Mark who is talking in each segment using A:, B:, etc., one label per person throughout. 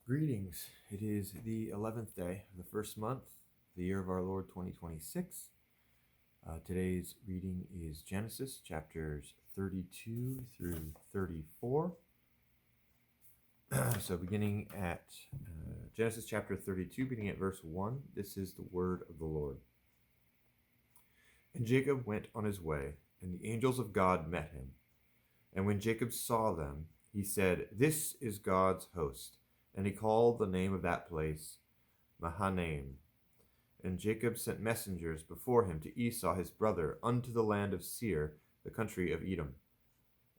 A: Greetings. It is the 11th day of the first month, the year of our Lord 2026. Today's reading is Genesis chapters 32 through 34. So beginning at Genesis chapter 32, beginning at verse 1, this is the word of the Lord. And Jacob went on his way, and the angels of God met him. And when Jacob saw them, he said, "This is God's host." And he called the name of that place Mahanaim. And Jacob sent messengers before him to Esau his brother unto the land of Seir, the country of Edom.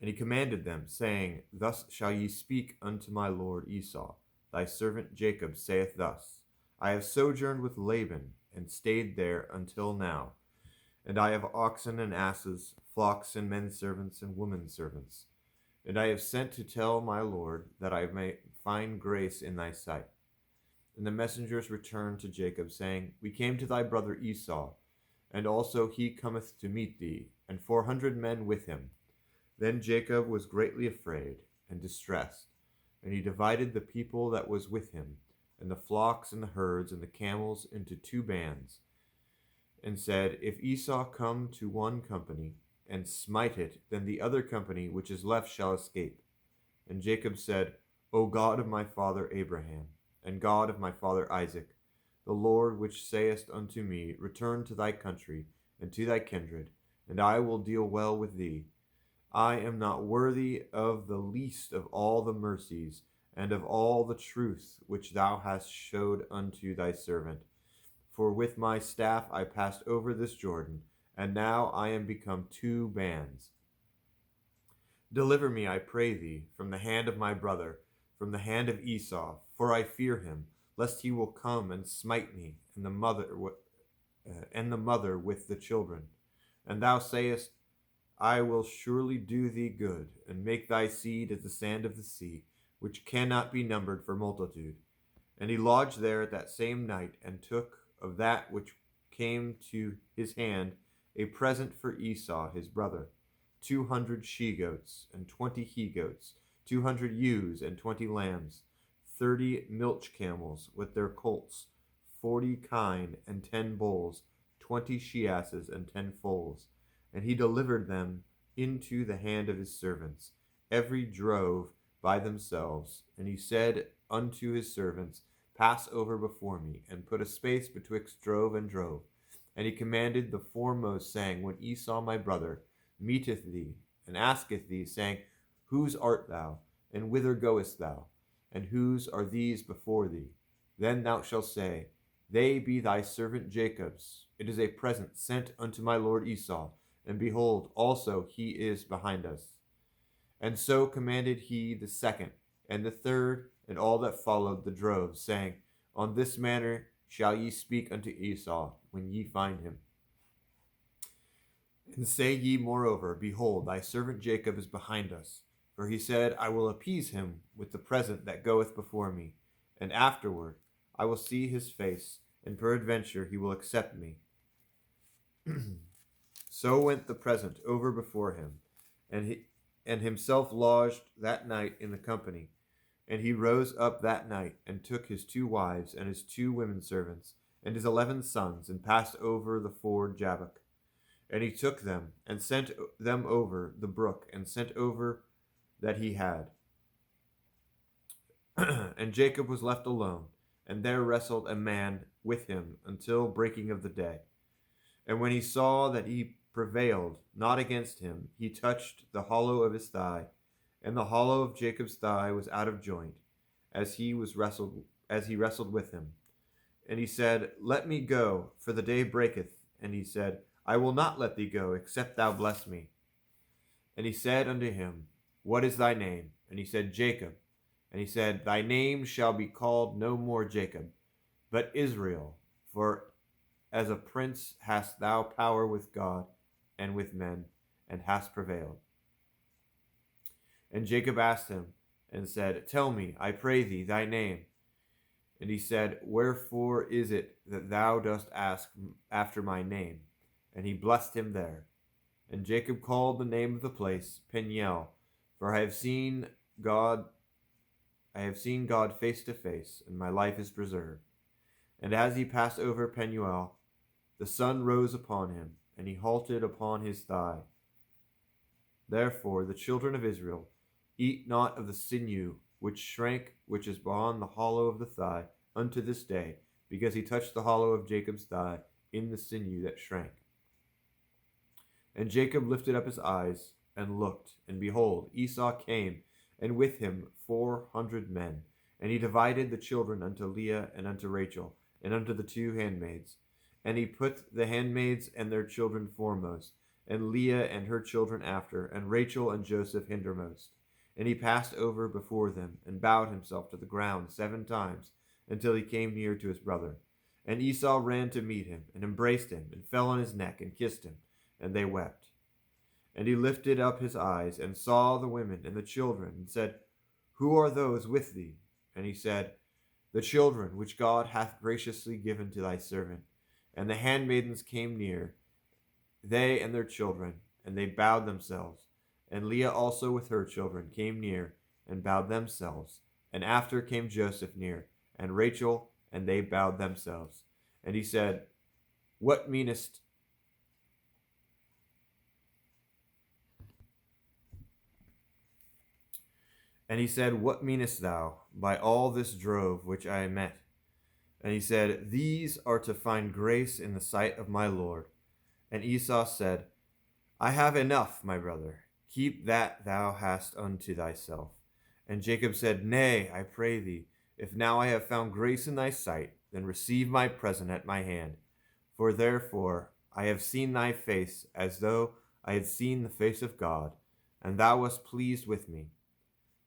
A: And he commanded them, saying, Thus shall ye speak unto my lord Esau. Thy servant Jacob saith thus, I have sojourned with Laban, and stayed there until now. And I have oxen and asses, flocks and men servants and women servants. And I have sent to tell my lord that I may find grace in thy sight. And the messengers returned to Jacob, saying, We came to thy brother Esau, and also he cometh to meet thee, and 400 men with him. Then Jacob was greatly afraid and distressed, and he divided the people that was with him, and the flocks and the herds and the camels into 2 bands, and said, If Esau come to one company, and smite it, then the other company which is left shall escape. And Jacob said, O God of my father Abraham, and God of my father Isaac, the Lord which sayest unto me, Return to thy country and to thy kindred, and I will deal well with thee. I am not worthy of the least of all the mercies and of all the truth which thou hast showed unto thy servant. For with my staff I passed over this Jordan, and now I am become 2 bands. Deliver me, I pray thee, from the hand of my brother, from the hand of Esau, for I fear him, lest he will come and smite me, and the mother with the children. And thou sayest, I will surely do thee good, and make thy seed as the sand of the sea, which cannot be numbered for multitude. And he lodged there at that same night, and took of that which came to his hand a present for Esau his brother, 200 she-goats, and 20 he-goats, 200 ewes, and 20 lambs, 30 milch camels with their colts, 40 kine, and 10 bulls, 20 she-asses, and 10 foals. And he delivered them into the hand of his servants, every drove by themselves. And he said unto his servants, Pass over before me, and put a space betwixt drove and drove. And he commanded the foremost, saying, When Esau my brother meeteth thee, and asketh thee, saying, Whose art thou, and whither goest thou? And whose are these before thee? Then thou shalt say, They be thy servant Jacob's. It is a present sent unto my lord Esau, and behold, also he is behind us. And so commanded he the second, and the third, and all that followed the drove, saying, On this manner shall ye speak unto Esau, when ye find him. And say ye moreover, Behold, thy servant Jacob is behind us. For he said, I will appease him with the present that goeth before me, and afterward I will see his face, and peradventure he will accept me. So went the present over before him, and himself lodged that night in the company. And he rose up that night, and took his 2 wives, and his 2 women servants, and his 11 sons, and passed over the ford Jabbok. And he took them, and sent them over the brook, and sent over that he had. And Jacob was left alone, and there wrestled a man with him until breaking of the day. And when he saw that he prevailed not against him, he touched the hollow of his thigh, and the hollow of Jacob's thigh was out of joint, as he wrestled with him. And he said, Let me go, for the day breaketh. And he said, I will not let thee go, except thou bless me. And he said unto him, What is thy name? And he said, Jacob. And he said, Thy name shall be called no more Jacob, but Israel, for as a prince hast thou power with God and with men, and hast prevailed. And Jacob asked him, and said, Tell me, I pray thee, thy name. And he said, Wherefore is it that thou dost ask after my name? And he blessed him there. And Jacob called the name of the place Peniel, for I have seen God I have seen God face to face, and my life is preserved. And as he passed over Penuel, the sun rose upon him, and he halted upon his thigh. Therefore the children of Israel eat not of the sinew which is beyond the hollow of the thigh unto this day, because he touched the hollow of Jacob's thigh in the sinew that shrank. And Jacob lifted up his eyes and looked, and behold, Esau came, and with him 400 men. And he divided the children unto Leah and unto Rachel, and unto the 2 handmaids. And he put the handmaids and their children foremost, and Leah and her children after, and Rachel and Joseph hindermost. And he passed over before them, and bowed himself to the ground 7 times, until he came near to his brother. And Esau ran to meet him, and embraced him, and fell on his neck, and kissed him, and they wept. And he lifted up his eyes, and saw the women and the children, and said, Who are those with thee? And he said, The children which God hath graciously given to thy servant. And the handmaidens came near, they and their children, and they bowed themselves. And Leah also with her children came near, and bowed themselves. And after came Joseph near, and Rachel, and they bowed themselves. And he said, What meanest thou by all this drove which I met? And he said, These are to find grace in the sight of my Lord. And Esau said, I have enough, my brother. Keep that thou hast unto thyself. And Jacob said, Nay, I pray thee, if now I have found grace in thy sight, then receive my present at my hand. For therefore I have seen thy face, as though I had seen the face of God, and thou wast pleased with me.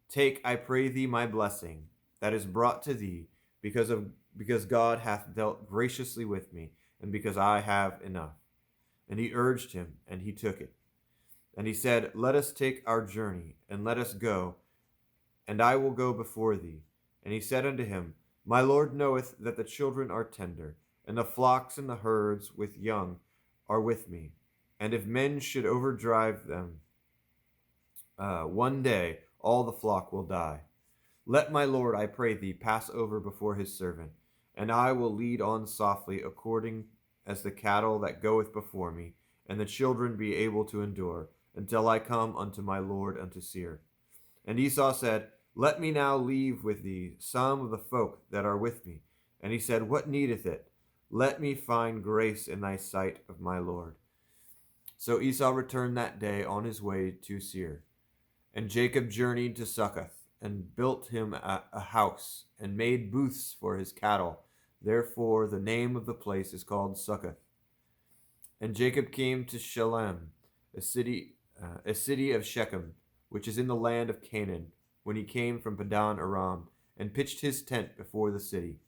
A: Take, I pray thee, my blessing, that is brought to thee, because God hath dealt graciously with me, and because I have enough. And he urged him, and he took it. And he said, Let us take our journey, and let us go, and I will go before thee. And he said unto him, My Lord knoweth that the children are tender, and the flocks and the herds with young are with me. And if men should overdrive them, one day all the flock will die. Let my Lord, I pray thee, pass over before his servant, and I will lead on softly according as the cattle that goeth before me, and the children be able to endure, until I come unto my Lord unto Seir. And Esau said, Let me now leave with thee some of the folk that are with me. And he said, What needeth it? Let me find grace in thy sight of my Lord. So Esau returned that day on his way to Seir. And Jacob journeyed to Succoth, and built him a house, and made booths for his cattle. Therefore the name of the place is called Succoth. And Jacob came to Shalem, a city of Shechem, which is in the land of Canaan, when he came from Padan Aram, and pitched his tent before the city.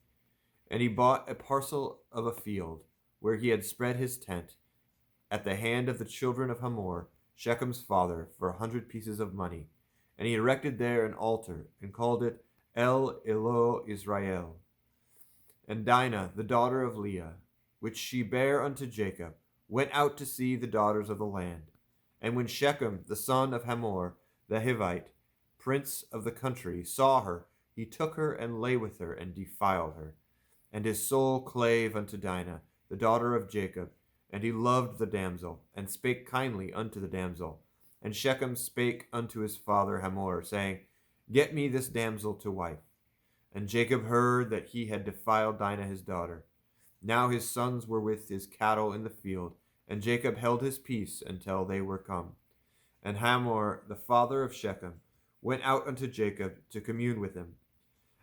A: And he bought a parcel of a field, where he had spread his tent, at the hand of the children of Hamor, Shechem's father, for 100 pieces of money. And he erected there an altar, and called it El Elo Israel. And Dinah, the daughter of Leah, which she bare unto Jacob, went out to see the daughters of the land. And when Shechem, the son of Hamor, the Hivite, prince of the country, saw her, he took her and lay with her, and defiled her. And his soul clave unto Dinah, the daughter of Jacob, and he loved the damsel, and spake kindly unto the damsel. And Shechem spake unto his father Hamor, saying, Get me this damsel to wife. And Jacob heard that he had defiled Dinah his daughter. Now his sons were with his cattle in the field, and Jacob held his peace until they were come. And Hamor, the father of Shechem, went out unto Jacob to commune with him.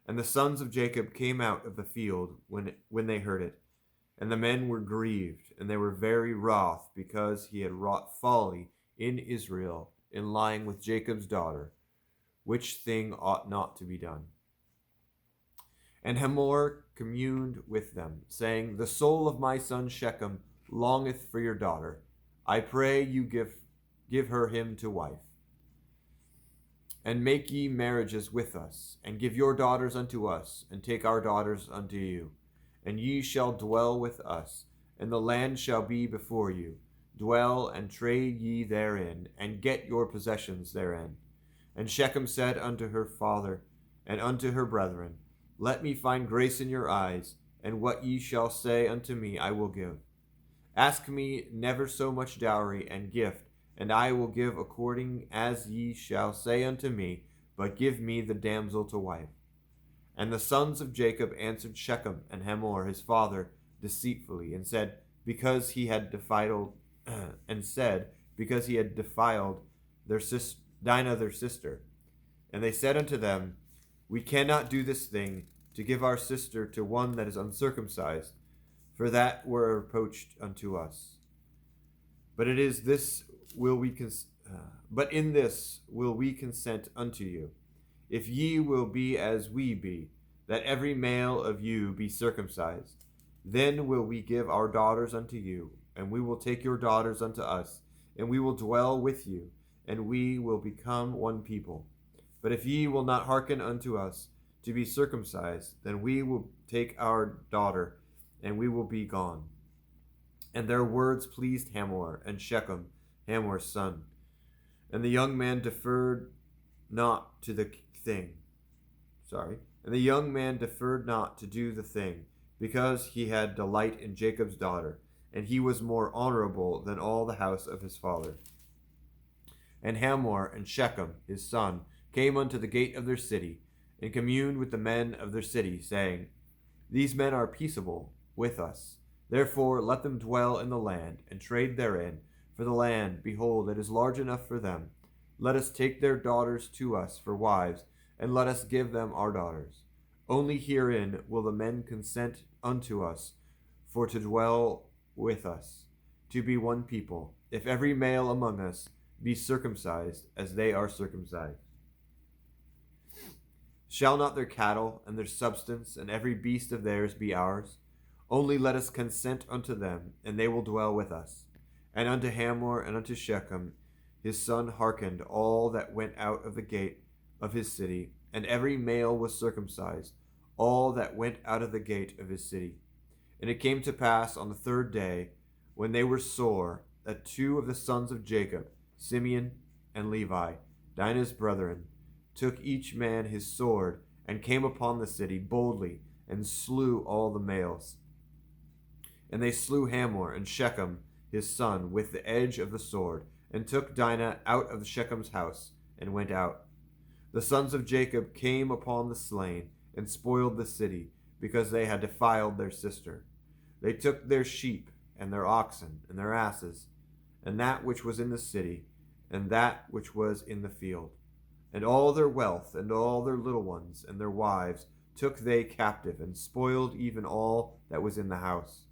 A: And the sons of Jacob came out of the field when they heard it. And the men were grieved, and they were very wroth, because he had wrought folly in Israel in lying with Jacob's daughter, which thing ought not to be done. And Hamor communed with them, saying, The soul of my son Shechem longeth for your daughter. I pray you give her him to wife. And make ye marriages with us, and give your daughters unto us, and take our daughters unto you. And ye shall dwell with us, and the land shall be before you. Dwell and trade ye therein, and get your possessions therein. And Shechem said unto her father, and unto her brethren, Let me find grace in your eyes, and what ye shall say unto me I will give. Ask me never so much dowry and gift, and I will give according as ye shall say unto me, but give me the damsel to wife. And the sons of Jacob answered Shechem and Hamor his father deceitfully, and said, because he had defiled their Dinah their sister. And they said unto them, We cannot do this thing, to give our sister to one that is uncircumcised, for that were a reproach unto us. But in this will we consent unto you, if ye will be as we be, that every male of you be circumcised. Then will we give our daughters unto you, and we will take your daughters unto us, and we will dwell with you, and we will become one people. But if ye will not hearken unto us to be circumcised, then we will take our daughter, and we will be gone. And their words pleased Hamor and Shechem, Hamor's son. And the young man deferred not to the thing. And the young man deferred not to do the thing, because he had delight in Jacob's daughter, and he was more honorable than all the house of his father. And Hamor and Shechem his son came unto the gate of their city, and communed with the men of their city, saying, These men are peaceable with us. Therefore let them dwell in the land, and trade therein. For the land, behold, it is large enough for them. Let us take their daughters to us for wives, and let us give them our daughters. Only herein will the men consent unto us, for to dwell with us, to be one people, if every male among us be circumcised as they are circumcised. Shall not their cattle and their substance and every beast of theirs be ours? Only let us consent unto them, and they will dwell with us. And unto Hamor and unto Shechem his son hearkened all that went out of the gate of his city, and every male was circumcised, all that went out of the gate of his city. And it came to pass on the third day, when they were sore, that two of the sons of Jacob, Simeon and Levi, Dinah's brethren, took each man his sword, and came upon the city boldly, and slew all the males. And they slew Hamor and Shechem his son with the edge of the sword, and took Dinah out of Shechem's house, and went out. The sons of Jacob came upon the slain, and spoiled the city, because they had defiled their sister. They took their sheep, and their oxen, and their asses, and that which was in the city, and that which was in the field. And all their wealth, and all their little ones, and their wives, took they captive, and spoiled even all that was in the house.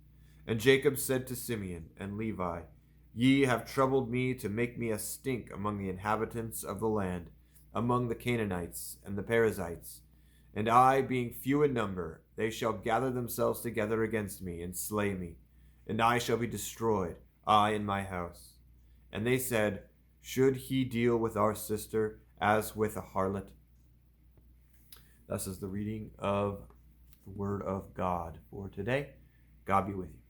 A: And Jacob said to Simeon and Levi, Ye have troubled me to make me a stink among the inhabitants of the land, among the Canaanites and the Perizzites. And I, being few in number, they shall gather themselves together against me, and slay me. And I shall be destroyed, I and my house. And they said, Should he deal with our sister as with a harlot? Thus is the reading of the word of God for today. God be with you.